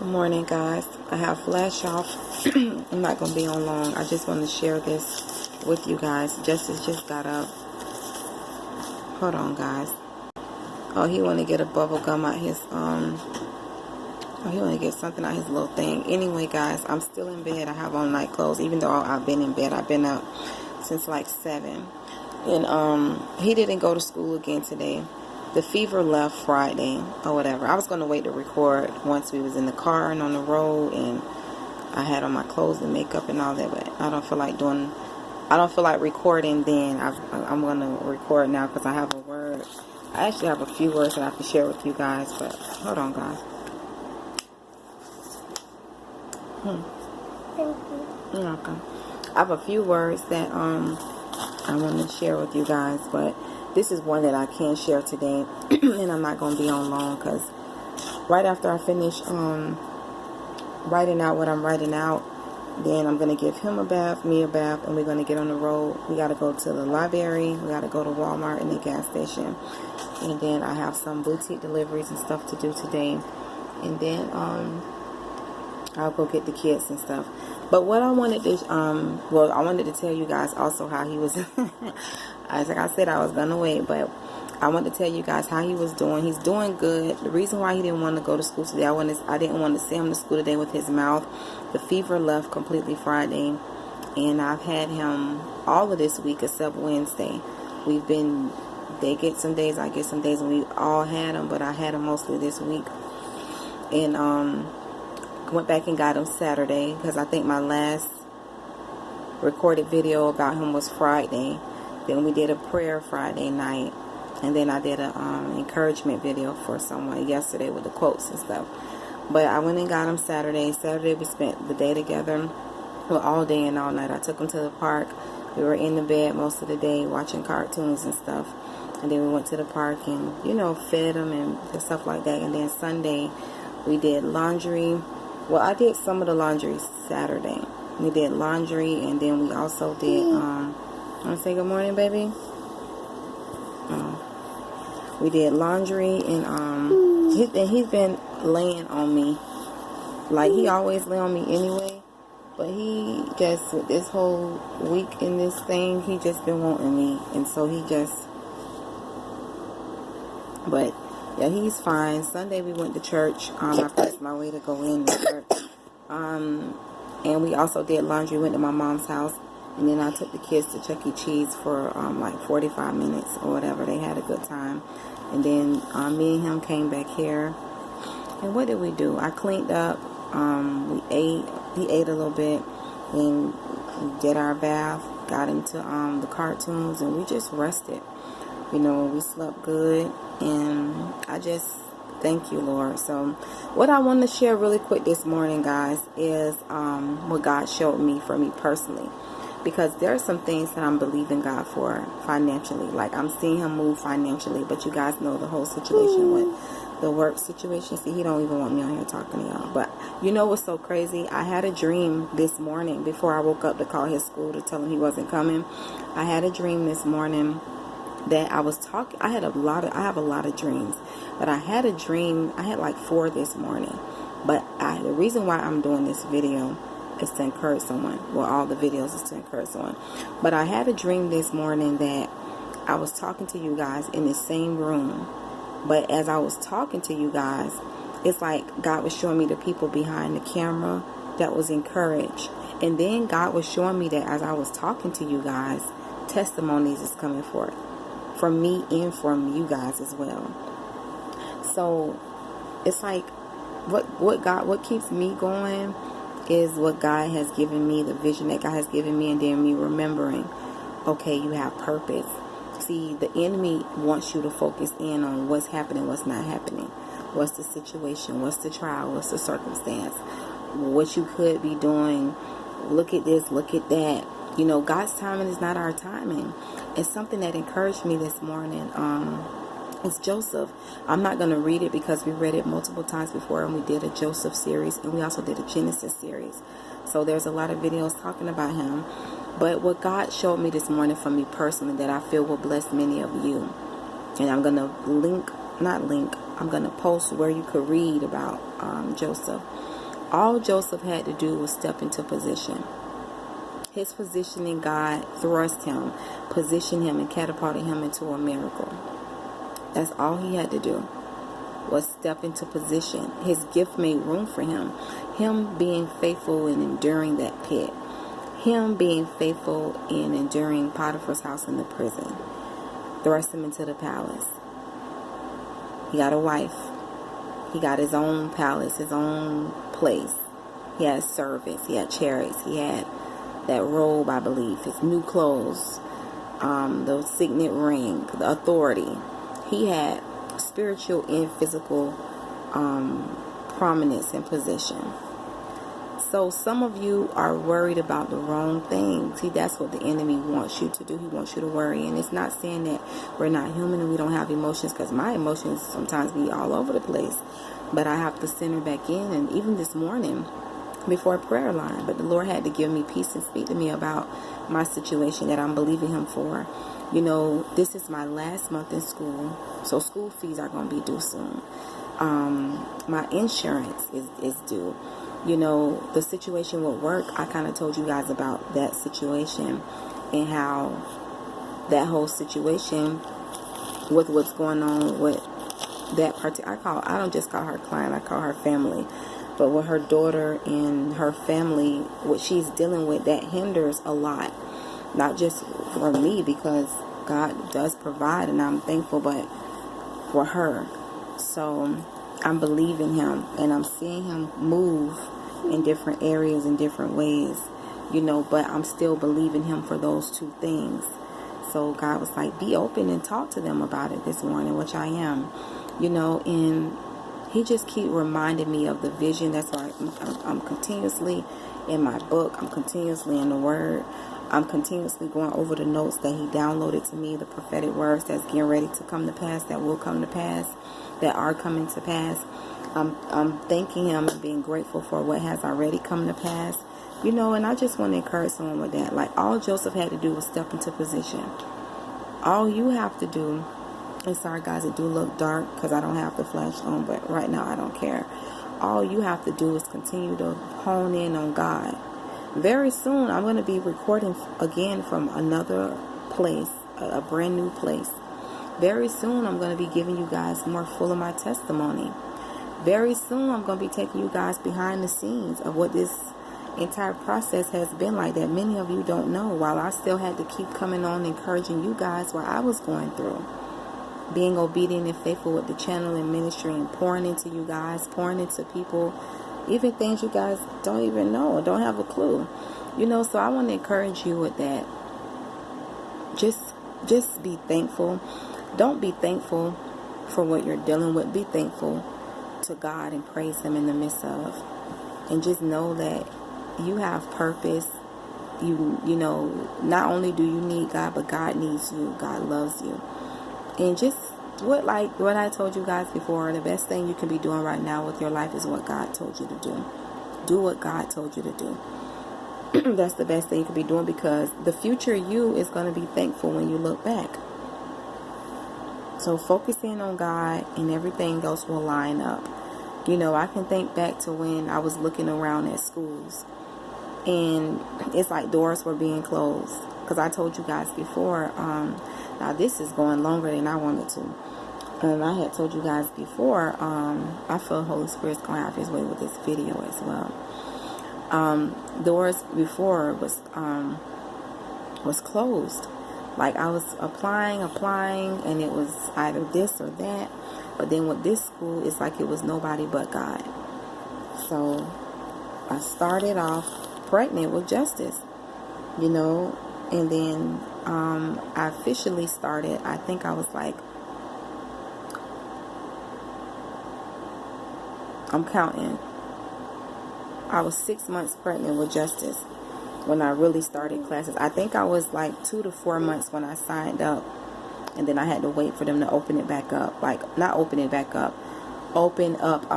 Good morning, guys. I have flash off. I'm not going to be on long. I just want to share this with you guys. Justice just got up. Hold on, guys. Oh, he want to get a bubble gum out his, he want to get something out his little thing. Anyway, guys, I'm still in bed. I have on night clothes, even though I've been in bed. I've been up since like 7. And, he didn't go to school again today. The fever left Friday or whatever. I was going to wait to record once we was in the car and on the road, and I had on my clothes and makeup and all that, but I don't feel like recording then. I'm going to record now because I have a word. I actually have a few words that I have to share with you guys, but hold on, guys. Thank you. You're welcome. I have a few words that I want to share with you guys, but this is one that I can share today, and I'm not going to be on long because right after I finish writing out what I'm writing out, then I'm going to give him a bath, me a bath, and we're going to get on the road. We got to go to the library. We got to go to Walmart and the gas station. And then I have some boutique deliveries and stuff to do today. And then I'll go get the kids and stuff. But what I wanted to, I wanted to tell you guys also how he was, like I said, I was going to wait, but I wanted to tell you guys how he was doing. He's doing good. The reason why he didn't want to go to school today, I didn't want to send him to school today with his mouth. The fever left completely Friday, and I've had him all of this week except Wednesday. They get some days, I get some days, and we all had him, but I had him mostly this week. And, went back and got him Saturday because I think my last recorded video about him was Friday. Then we did a prayer Friday night, and then I did a encouragement video for someone yesterday with the quotes and stuff. But I went and got him Saturday. Saturday we spent the day together, well, all day and all night. I took him to the park. We were in the bed most of the day watching cartoons and stuff, and then we went to the park and fed him and stuff like that. And then Sunday we did laundry. Well, I did some of the laundry Saturday. We did laundry, and then we also did, want to say good morning, baby? We did laundry, and he's been laying on me. Like, he always lay on me anyway, but he just, with this whole week in this thing, he just been wanting me, and so but yeah, he's fine. Sunday we went to church. I pressed my way to go in to church. And we also did laundry, went to my mom's house. And then I took the kids to Chuck E. Cheese for like 45 minutes or whatever. They had a good time. And then me and him came back here. And what did we do? I cleaned up. We ate. He ate a little bit. And we did our bath. Got into the cartoons. And we just rested. We slept good. And I just thank you, Lord. So what I want to share really quick this morning, guys, is what God showed me for me personally. Because there are some things that I'm believing God for financially. Like, I'm seeing him move financially. But you guys know the whole situation with the work situation. See, he don't even want me on here talking to y'all. But you know what's so crazy? I had a dream this morning before I woke up to call his school to tell him he wasn't coming. I had a dream this morning that I was talking. I have a lot of dreams, but I had a dream. I had like 4 this morning, but the reason why I'm doing this video is to encourage someone. Well, all the videos is to encourage someone, but I had a dream this morning that I was talking to you guys in the same room, but as I was talking to you guys, it's like God was showing me the people behind the camera that was encouraged, and then God was showing me that as I was talking to you guys, testimonies is coming forth from me and from you guys as well. So it's like what keeps me going is what God has given me, the vision that God has given me, and then me remembering, okay, you have purpose. See, the enemy wants you to focus in on what's happening, what's not happening, what's the situation, what's the trial, what's the circumstance, what you could be doing. Look at this, look at that. God's timing is not our timing. It's something that encouraged me this morning. It's Joseph. I'm not going to read it because we read it multiple times before, and we did a Joseph series, and we also did a Genesis series. So there's a lot of videos talking about him. But what God showed me this morning for me personally that I feel will bless many of you, and I'm going to link I'm going to post where you could read about Joseph. All Joseph had to do was step into position. His position in God thrust him, positioned him, and catapulted him into a miracle. That's all he had to do, was step into position. His gift made room for him. Him being faithful in enduring that pit. Him being faithful in enduring Potiphar's house in the prison. Thrust him into the palace. He got a wife. He got his own palace, his own place. He had servants. He had chariots. He had that robe, I believe, his new clothes, the signet ring, the authority. He had spiritual and physical prominence and position. So some of you are worried about the wrong things. See, that's what the enemy wants you to do. He wants you to worry. And it's not saying that we're not human and we don't have emotions, because my emotions sometimes be all over the place. But I have to center back in. And even this morning, before prayer line, but the Lord had to give me peace and speak to me about my situation that I'm believing him for. You know, this is my last month in school, so school fees are going to be due soon. My insurance is due. You know, the situation with work, I kind of told you guys about that situation and how that whole situation with what's going on with that particular, I don't just call her client, I call her family. But with her daughter and her family, what she's dealing with, that hinders a lot. Not just for me, because God does provide and I'm thankful, but for her. So I'm believing him and I'm seeing him move in different areas in different ways, you know, but I'm still believing him for those two things. So God was like, be open and talk to them about it this morning, which I am, you know, and he just keep reminding me of the vision. That's why I'm continuously in my book. I'm continuously in the Word. I'm continuously going over the notes that he downloaded to me, the prophetic words that's getting ready to come to pass, that will come to pass, that are coming to pass. I'm thanking him and being grateful for what has already come to pass. You know, and I just want to encourage someone with that. Like, all Joseph had to do was step into position. All you have to do, and sorry guys, it do look dark because I don't have the flash on, but right now I don't care. All you have to do is continue to hone in on God. Very soon I'm going to be recording again from another place, a brand new place. Very soon I'm going to be giving you guys more full of my testimony. Very soon I'm going to be taking you guys behind the scenes of what this entire process has been like that many of you don't know, while I still had to keep coming on encouraging you guys what I was going through. Being obedient and faithful with the channel and ministry and pouring into you guys, pouring into people, even things you guys don't even know or don't have a clue. You know, so I want to encourage you with that. Just be thankful. Don't be thankful for what you're dealing with. Be thankful to God and praise him in the midst of. And just know that you have purpose. You know, not only do you need God, but God needs you. God loves you. And just what I told you guys before, the best thing you can be doing right now with your life is what God told you to do. Do what God told you to do. That's the best thing you can be doing, because the future you is going to be thankful when you look back. So focus in on God and everything else will line up. You know, I can think back to when I was looking around at schools and it's like doors were being closed. Because I told you guys before, now this is going longer than I wanted to. And I had told you guys before, I feel the Holy Spirit's going to have his way with this video as well. Doors before was closed. Like, I was applying, and it was either this or that. But then with this school, it's like it was nobody but God. So I started off pregnant with Justice, you know. And then I officially started, I think I was like, I'm counting. I was 6 months pregnant with Justice when I really started classes. I think I was like 2 to 4 months when I signed up. And then I had to wait for them to open it back up. Like, not open it back up. Open up,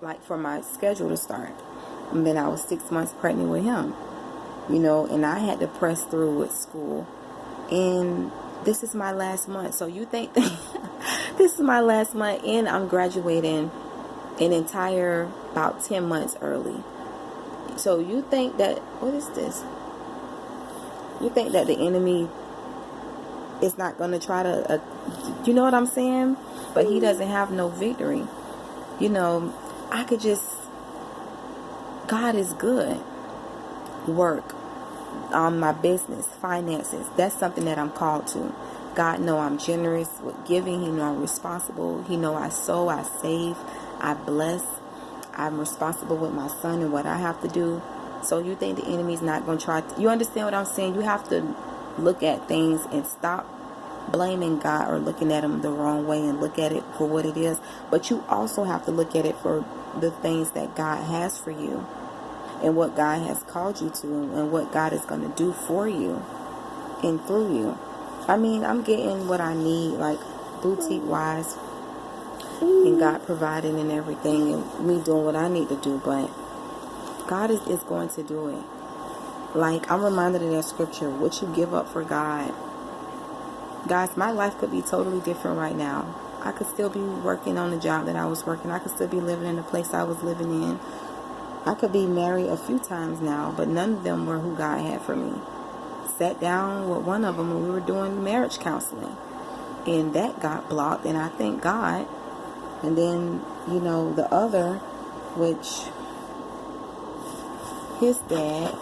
like, for my schedule to start. And then I was 6 months pregnant with him. You know, and I had to press through with school. And this is my last month. So you think This is my last month, and I'm graduating an entire about 10 months early. So you think that, what is this? You think that the enemy is not going to try to, you know what I'm saying? But he doesn't have no victory. You know, I could just, God is good. Work, my business, finances, that's something that I'm called to. God know I'm generous with giving. He know I'm responsible. He know I sow, I save, I bless. I'm responsible with my son and what I have to do. So you think the enemy's not going to try to, you understand what I'm saying? You have to look at things and stop blaming God or looking at him the wrong way and look at it for what it is. But you also have to look at it for the things that God has for you and what God has called you to and what God is going to do for you and through you. I mean, I'm getting what I need, like boutique wise, and God providing and everything, and me doing what I need to do, but God is going to do it. Like, I'm reminded of that scripture, what you give up for God. Guys, my life could be totally different right now. I could still be working on the job that I was working. I could still be living in the place I was living in. I could be married a few times now, but none of them were who God had for me. Sat down with one of them when we were doing marriage counseling, and that got blocked, and I thank God. And then, you know, the other, which his dad,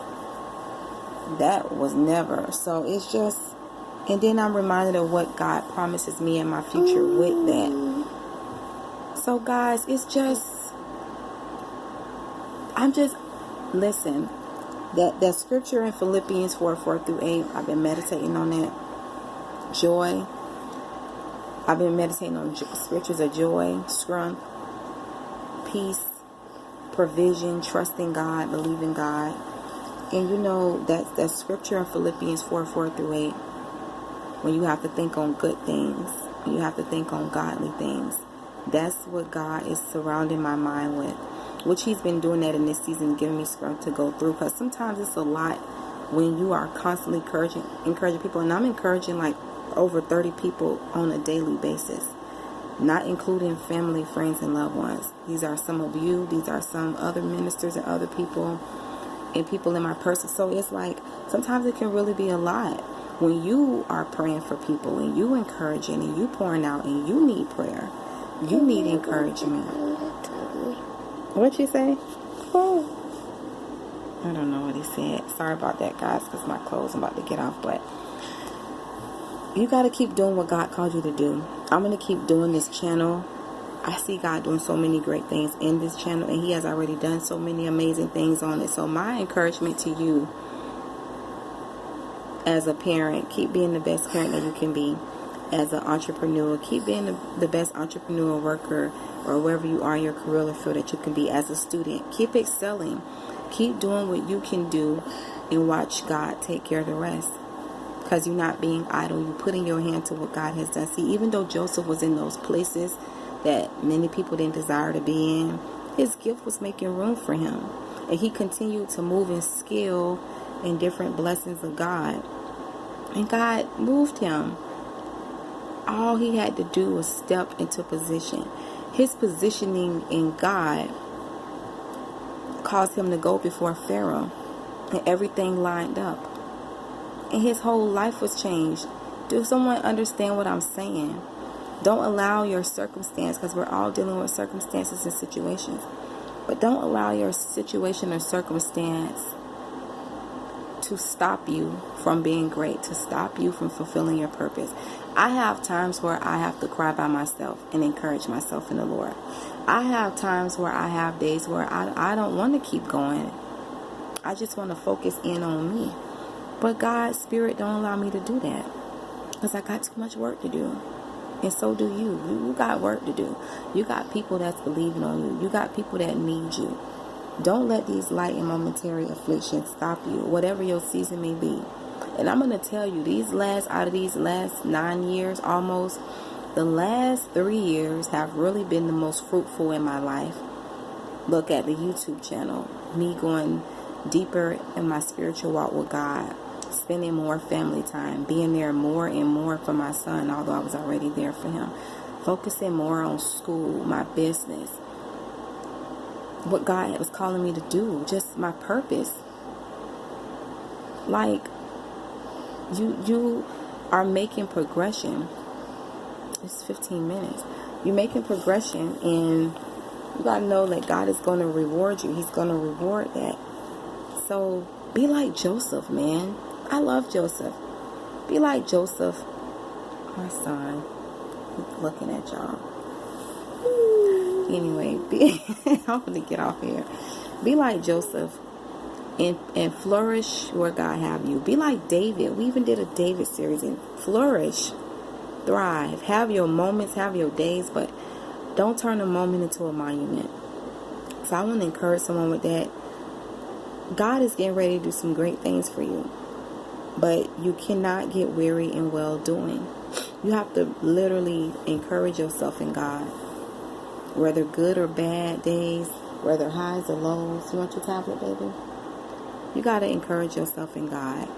that was never. So it's just, and then I'm reminded of what God promises me in my future with that. So guys, it's just, listen, that scripture in Philippians 4:4-8, I've been meditating on that. Joy. I've been meditating on scriptures of joy, strength, peace, provision, trusting God, believing God. And you know, that scripture in Philippians 4:4-8, when you have to think on good things, you have to think on godly things. That's what God is surrounding my mind with, which he's been doing that in this season, giving me strength to go through, because sometimes it's a lot when you are constantly encouraging people. And I'm encouraging like over 30 people on a daily basis, not including family, friends, and loved ones. These are some of you. These are some other ministers and other people and people in my person. So it's like sometimes it can really be a lot when you are praying for people and you encouraging and you pouring out and you need prayer. You need encouragement. What'd you say? I don't know what he said. Sorry about that, guys, because my clothes I'm about to get off. But you got to keep doing what God called you to do. I'm going to keep doing this channel. I see God doing so many great things in this channel, and he has already done so many amazing things on it. So my encouragement to you as a parent, keep being the best parent that you can be. As an entrepreneur, keep being the best entrepreneur worker or wherever you are in your career field that you can be. As a student, keep excelling. Keep doing what you can do and watch God take care of the rest. Because you're not being idle. You're putting your hand to what God has done. See, even though Joseph was in those places that many people didn't desire to be in, his gift was making room for him. And he continued to move in skill and different blessings of God. And God moved him. All he had to do was step into position. His positioning in God caused him to go before Pharaoh, and everything lined up. And his whole life was changed. Does someone understand what I'm saying? Don't allow your circumstance, because we're all dealing with circumstances and situations, but don't allow your situation or circumstance to stop you from being great, to stop you from fulfilling your purpose. I have times where I have to cry by myself and encourage myself in the Lord. I have times where I have days where I don't want to keep going. I just want to focus in on me. But God's Spirit don't allow me to do that, because I got too much work to do. And so do you. You got work to do. You got people that's believing on you. You got people that need you. Don't let these light and momentary afflictions stop you, whatever your season may be. And I'm going to tell you, out of these last 9 years almost, the last 3 years have really been the most fruitful in my life. Look at the YouTube channel, me going deeper in my spiritual walk with God, spending more family time, being there more and more for my son, although I was already there for him. focusing more on school, my business, what God was calling me to do, just my purpose. Like, you are making progression. It's 15 minutes. You're making progression, and you gotta know that God is going to reward you. He's going to reward that. So be like Joseph, man. I love Joseph. Be like Joseph. My son. He's looking at y'all. Anyway, I'm going to get off here. Be like Joseph and flourish where God have you. Be like David. We even did a David series. And flourish. Thrive. Have your moments. Have your days. But don't turn a moment into a monument. So I want to encourage someone with that. God is getting ready to do some great things for you. But you cannot get weary in well doing. You have to literally encourage yourself in God. Whether good or bad days, whether highs or lows. You want your tablet, baby? You got to encourage yourself in God.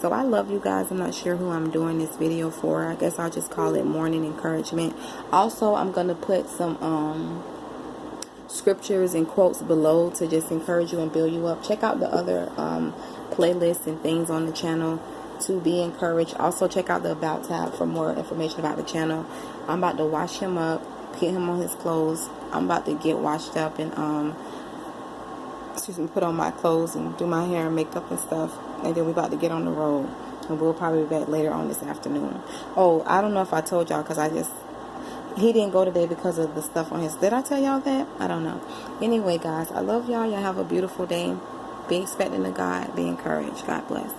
So I love you guys. I'm not sure who I'm doing this video for. I guess I'll just call it morning encouragement. Also, I'm going to put some scriptures and quotes below to just encourage you and build you up. Check out the other playlists and things on the channel to be encouraged. Also, check out the About tab for more information about the channel. I'm about to wash him up, get him on his clothes. I'm about to get washed up and put on my clothes and do my hair and makeup and stuff. And then we're about to get on the road. And we'll probably be back later on this afternoon. Oh, I don't know if I told y'all because he didn't go today because of the stuff on his. Did I tell y'all that? I don't know. Anyway, guys, I love y'all. Y'all have a beautiful day. Be expecting to God. Be encouraged. God bless.